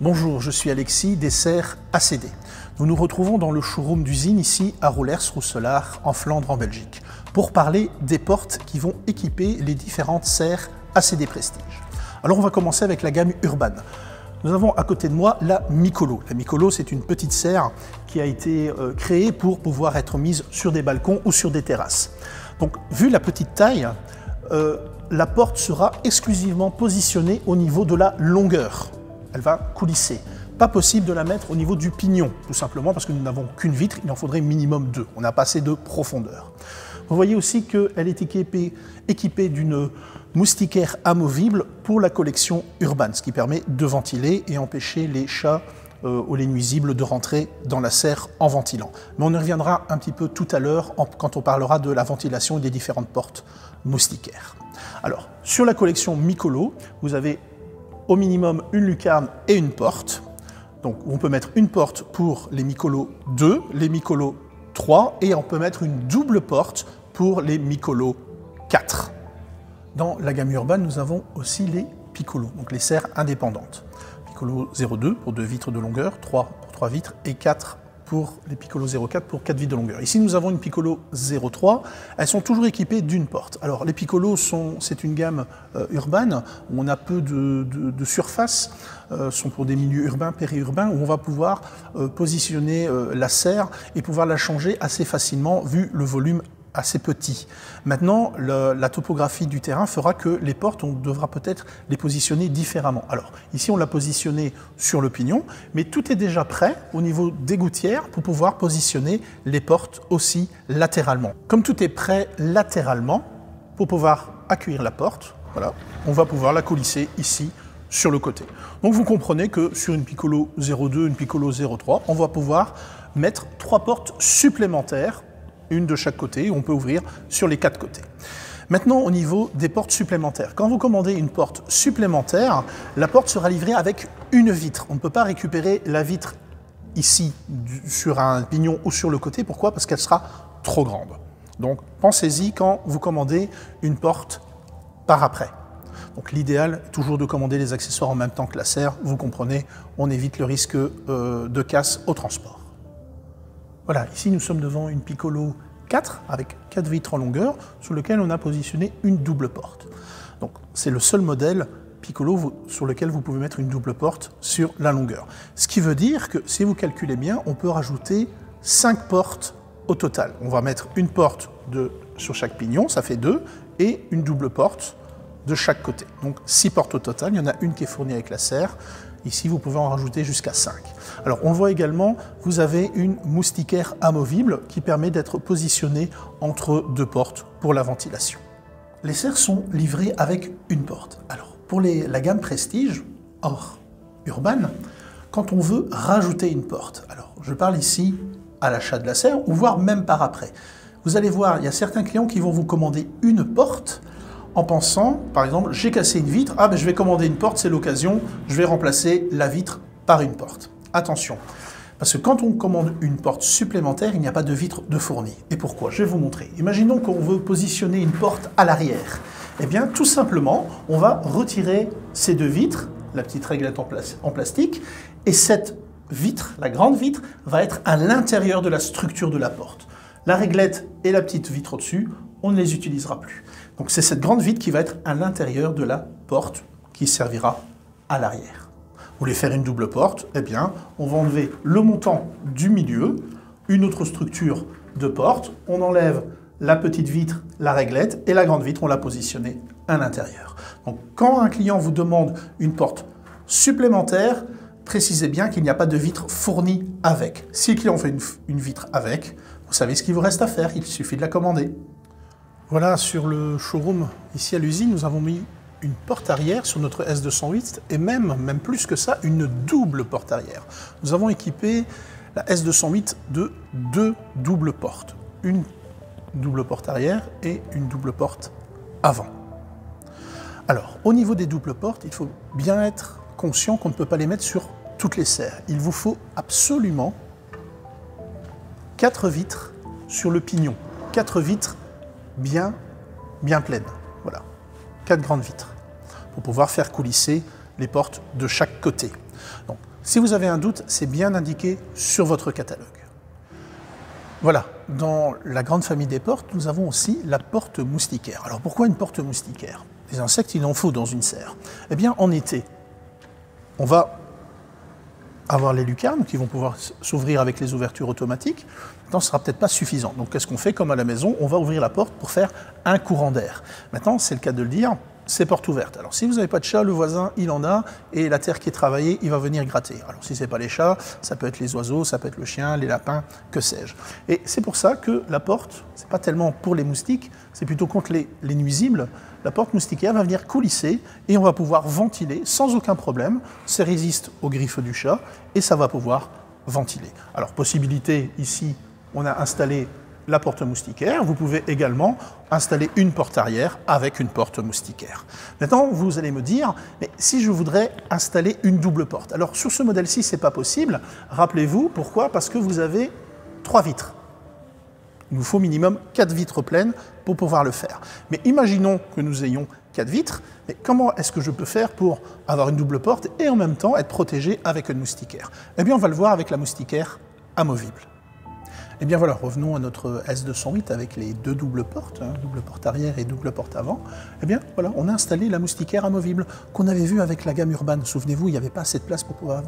Bonjour, je suis Alexis des serres ACD. Nous nous retrouvons dans le showroom d'usine ici à Roulers-Rousselard en Flandre en Belgique pour parler des portes qui vont équiper les différentes serres ACD Prestige. Alors on va commencer avec la gamme Urban. Nous avons à côté de moi la Micolo. La Micolo, c'est une petite serre qui a été créée pour pouvoir être mise sur des balcons ou sur des terrasses. Donc vu la petite taille, la porte sera exclusivement positionnée au niveau de la longueur. Elle va coulisser. Pas possible de la mettre au niveau du pignon, tout simplement parce que nous n'avons qu'une vitre, il en faudrait minimum deux. On n'a pas assez de profondeur. Vous voyez aussi qu'elle est équipée d'une moustiquaire amovible pour la collection Urban, ce qui permet de ventiler et empêcher les chats ou les nuisibles de rentrer dans la serre en ventilant. Mais on y reviendra un petit peu tout à l'heure quand on parlera de la ventilation et des différentes portes moustiquaires. Alors, sur la collection Micolo, vous avez au minimum une lucarne et une porte. Donc on peut mettre une porte pour les Micolo 2, les Micolo 3 et on peut mettre une double porte pour les Micolo 4. Dans la gamme Urban, nous avons aussi les Piccolo, donc les serres indépendantes. Piccolo 02 pour 2 vitres de longueur, 3 pour 3 vitres et 4 pour les Piccolo 04 pour 4 vitres de longueur. Ici, nous avons une Piccolo 03. Elles sont toujours équipées d'une porte. Alors, les Piccolo, c'est une gamme urbaine où on a peu de surface, sont pour des milieux urbains, périurbains, où on va pouvoir positionner la serre et pouvoir la changer assez facilement vu le volume assez petit. Maintenant, la topographie du terrain fera que les portes, on devra peut-être les positionner différemment. Alors, ici, on l'a positionné sur le pignon, mais tout est déjà prêt au niveau des gouttières pour pouvoir positionner les portes aussi latéralement. Comme tout est prêt latéralement, pour pouvoir accueillir la porte, voilà, on va pouvoir la coulisser ici sur le côté. Donc, vous comprenez que sur une Piccolo 02, une Piccolo 03, on va pouvoir mettre 3 portes supplémentaires, une de chaque côté, on peut ouvrir sur les 4 côtés. Maintenant, au niveau des portes supplémentaires. Quand vous commandez une porte supplémentaire, la porte sera livrée avec une vitre. On ne peut pas récupérer la vitre ici, sur un pignon ou sur le côté. Pourquoi? Parce qu'elle sera trop grande. Donc, pensez-y quand vous commandez une porte par après. Donc, l'idéal est toujours de commander les accessoires en même temps que la serre. Vous comprenez, on évite le risque de casse au transport. Voilà, ici nous sommes devant une Piccolo 4 avec 4 vitres en longueur sur lequel on a positionné une double porte. Donc c'est le seul modèle Piccolo sur lequel vous pouvez mettre une double porte sur la longueur. Ce qui veut dire que si vous calculez bien, on peut rajouter 5 portes au total. On va mettre une porte sur chaque pignon, ça fait 2, et une double porte de chaque côté. Donc 6 portes au total, il y en a une qui est fournie avec la serre. Ici, vous pouvez en rajouter jusqu'à 5. Alors, on le voit également, vous avez une moustiquaire amovible qui permet d'être positionnée entre 2 portes pour la ventilation. Les serres sont livrées avec une porte. Alors, pour la gamme Prestige, hors Urban, quand on veut rajouter une porte, alors je parle ici à l'achat de la serre ou voire même par après. Vous allez voir, il y a certains clients qui vont vous commander une porte en pensant, par exemple, j'ai cassé une vitre, ah ben je vais commander une porte, c'est l'occasion, je vais remplacer la vitre par une porte. Attention, parce que quand on commande une porte supplémentaire, il n'y a pas de vitre de fourni. Et pourquoi? Je vais vous montrer. Imaginons qu'on veut positionner une porte à l'arrière. Eh bien, tout simplement, on va retirer ces 2 vitres, la petite réglette en plastique, et cette vitre, la grande vitre, va être à l'intérieur de la structure de la porte. La réglette et la petite vitre au-dessus, on ne les utilisera plus. Donc c'est cette grande vitre qui va être à l'intérieur de la porte qui servira à l'arrière. Vous voulez faire une double porte, eh bien, on va enlever le montant du milieu, une autre structure de porte, on enlève la petite vitre, la réglette, et la grande vitre, on l'a positionnée à l'intérieur. Donc quand un client vous demande une porte supplémentaire, précisez bien qu'il n'y a pas de vitre fournie avec. Si le client fait une vitre avec, vous savez ce qu'il vous reste à faire, il suffit de la commander. Voilà, sur le showroom, ici à l'usine, nous avons mis une porte arrière sur notre S208 et même plus que ça, une double porte arrière. Nous avons équipé la S208 de 2 doubles portes. Une double porte arrière et une double porte avant. Alors, au niveau des doubles portes, il faut bien être conscient qu'on ne peut pas les mettre sur toutes les serres. Il vous faut absolument 4 vitres sur le pignon. 4 vitres bien pleines. Voilà, 4 grandes vitres pour pouvoir faire coulisser les portes de chaque côté. Donc, Si vous avez un doute, c'est bien indiqué sur votre catalogue. Voilà, dans la grande famille des portes, nous avons aussi la porte moustiquaire. Alors pourquoi une porte moustiquaire? Des insectes, il en faut dans une serre. Eh bien, en été, on va avoir les lucarnes qui vont pouvoir s'ouvrir avec les ouvertures automatiques. Maintenant, ce ne sera peut-être pas suffisant. Donc, qu'est-ce qu'on fait? Comme à la maison, on va ouvrir la porte pour faire un courant d'air. Maintenant, c'est le cas de le dire, c'est porte ouverte. Alors, si vous n'avez pas de chat, le voisin, il en a, et la terre qui est travaillée, il va venir gratter. Alors, si ce n'est pas les chats, ça peut être les oiseaux, ça peut être le chien, les lapins, que sais-je. Et c'est pour ça que la porte, ce n'est pas tellement pour les moustiques, c'est plutôt contre les nuisibles. La porte moustiquaire va venir coulisser et on va pouvoir ventiler sans aucun problème. Ça résiste aux griffes du chat et ça va pouvoir ventiler. Alors, possibilité, ici, on a installé la porte moustiquaire. Vous pouvez également installer une porte arrière avec une porte moustiquaire. Maintenant, vous allez me dire, mais si je voudrais installer une double porte? Alors, sur ce modèle-ci, ce n'est pas possible. Rappelez-vous, pourquoi? Parce que vous avez 3 vitres. Il nous faut minimum 4 vitres pleines pour pouvoir le faire. Mais imaginons que nous ayons 4 vitres, mais comment est-ce que je peux faire pour avoir une double porte et en même temps être protégé avec une moustiquaire? Eh bien, on va le voir avec la moustiquaire amovible. Eh bien voilà, revenons à notre S208 avec les 2 doubles portes, double porte arrière et double porte avant. Eh bien voilà, on a installé la moustiquaire amovible qu'on avait vue avec la gamme urbaine. Souvenez-vous, il n'y avait pas assez de place pour pouvoir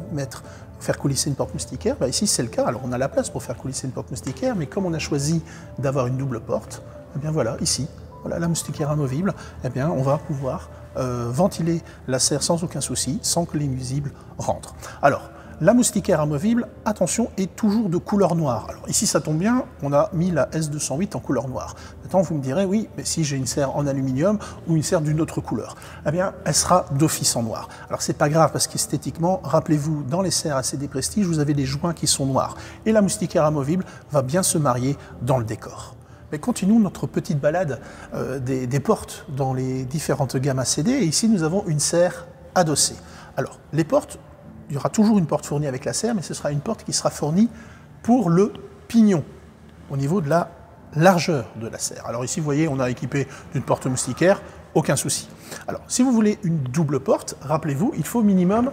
faire coulisser une porte moustiquaire. Bah, ici c'est le cas, alors on a la place pour faire coulisser une porte moustiquaire, mais comme on a choisi d'avoir une double porte, eh bien voilà, ici, voilà la moustiquaire amovible, eh bien on va pouvoir ventiler la serre sans aucun souci, sans que les nuisibles rentrent. Alors, la moustiquaire amovible, attention, est toujours de couleur noire. Alors ici, ça tombe bien, on a mis la S208 en couleur noire. Maintenant, vous me direz, oui, mais si j'ai une serre en aluminium ou une serre d'une autre couleur, eh bien, elle sera d'office en noir. Alors c'est pas grave, parce qu'esthétiquement, rappelez-vous, dans les serres ACD Prestige, vous avez les joints qui sont noirs. Et la moustiquaire amovible va bien se marier dans le décor. Mais continuons notre petite balade des portes dans les différentes gammes ACD. Et ici, nous avons une serre adossée. Alors, les portes, il y aura toujours une porte fournie avec la serre, mais ce sera une porte qui sera fournie pour le pignon, au niveau de la largeur de la serre. Alors ici, vous voyez, on a équipé d'une porte moustiquaire, aucun souci. Alors, si vous voulez une double porte, rappelez-vous, il faut minimum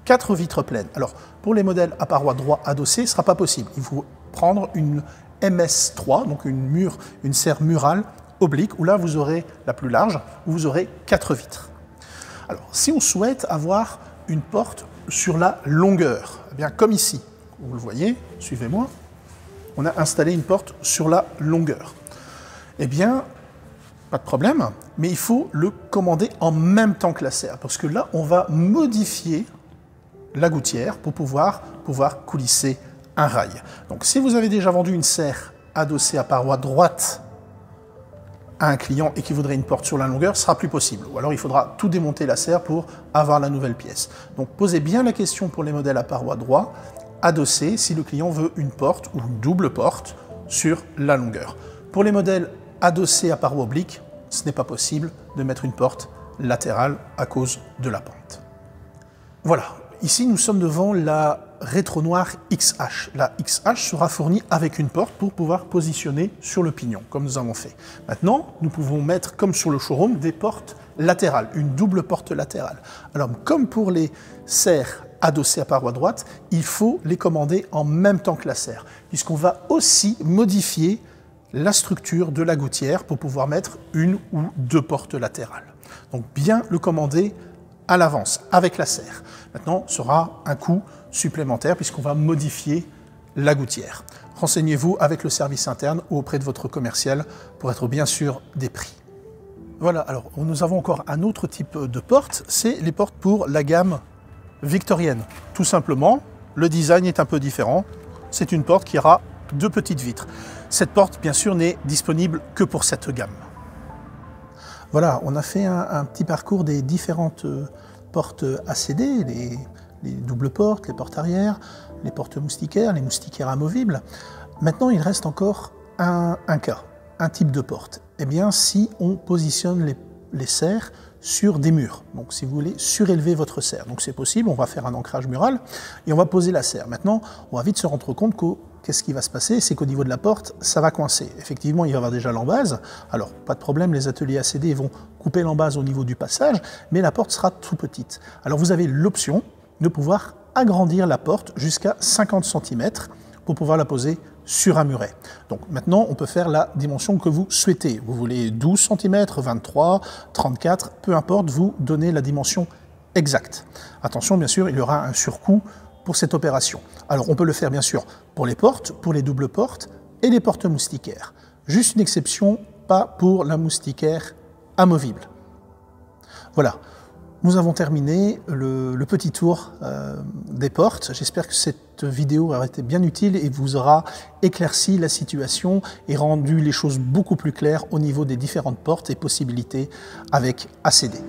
4 vitres pleines. Alors, pour les modèles à parois droit adossés, ce ne sera pas possible. Il faut prendre une MS3, donc une serre murale oblique, où là, vous aurez la plus large, où vous aurez 4 vitres. Alors, si on souhaite avoir une porte sur la longueur, eh bien, comme ici, vous le voyez, suivez-moi, on a installé une porte sur la longueur. Eh bien, pas de problème, mais il faut le commander en même temps que la serre, parce que là, on va modifier la gouttière pour pouvoir coulisser un rail. Donc, si vous avez déjà vendu une serre adossée à paroi droite à un client et qui voudrait une porte sur la longueur, ce sera plus possible. Ou alors il faudra tout démonter la serre pour avoir la nouvelle pièce. Donc posez bien la question pour les modèles à parois droit, adossés, si le client veut une porte ou une double porte sur la longueur. Pour les modèles adossés à parois obliques, ce n'est pas possible de mettre une porte latérale à cause de la pente. Voilà, ici nous sommes devant la rétro-noire XH. La XH sera fournie avec une porte pour pouvoir positionner sur le pignon, comme nous avons fait. Maintenant, nous pouvons mettre, comme sur le showroom, des portes latérales, une double porte latérale. Alors, comme pour les serres adossées à paroi droite, il faut les commander en même temps que la serre, puisqu'on va aussi modifier la structure de la gouttière pour pouvoir mettre une ou 2 portes latérales. Donc, bien le commander à l'avance, avec la serre. Maintenant, ce sera un coût supplémentaire puisqu'on va modifier la gouttière. Renseignez-vous avec le service interne ou auprès de votre commercial pour être bien sûr des prix. Voilà, alors nous avons encore un autre type de porte, c'est les portes pour la gamme victorienne. Tout simplement, le design est un peu différent. C'est une porte qui aura 2 petites vitres. Cette porte, bien sûr, n'est disponible que pour cette gamme. Voilà, on a fait un petit parcours des différentes portes ACD, les doubles portes, les portes arrière, les portes moustiquaires, les moustiquaires amovibles. Maintenant, il reste encore un cas, un type de porte. Eh bien, si on positionne les serres sur des murs, donc si vous voulez surélever votre serre, donc c'est possible, on va faire un ancrage mural et on va poser la serre. Maintenant, on va vite se rendre compte qu'est-ce qui va se passer, c'est qu'au niveau de la porte, ça va coincer. Effectivement, il va y avoir déjà l'embase. Alors, pas de problème, les ateliers ACD vont couper l'embase au niveau du passage, mais la porte sera tout petite. Alors, vous avez l'option de pouvoir agrandir la porte jusqu'à 50 cm pour pouvoir la poser sur un muret. Donc maintenant, on peut faire la dimension que vous souhaitez. Vous voulez 12 cm, 23, 34, peu importe, vous donnez la dimension exacte. Attention, bien sûr, il y aura un surcoût pour cette opération. Alors, on peut le faire, bien sûr, pour les portes, pour les doubles portes et les portes moustiquaires. Juste une exception, pas pour la moustiquaire amovible. Voilà. Nous avons terminé le petit tour des portes. J'espère que cette vidéo aura été bien utile et vous aura éclairci la situation et rendu les choses beaucoup plus claires au niveau des différentes portes et possibilités avec ACD.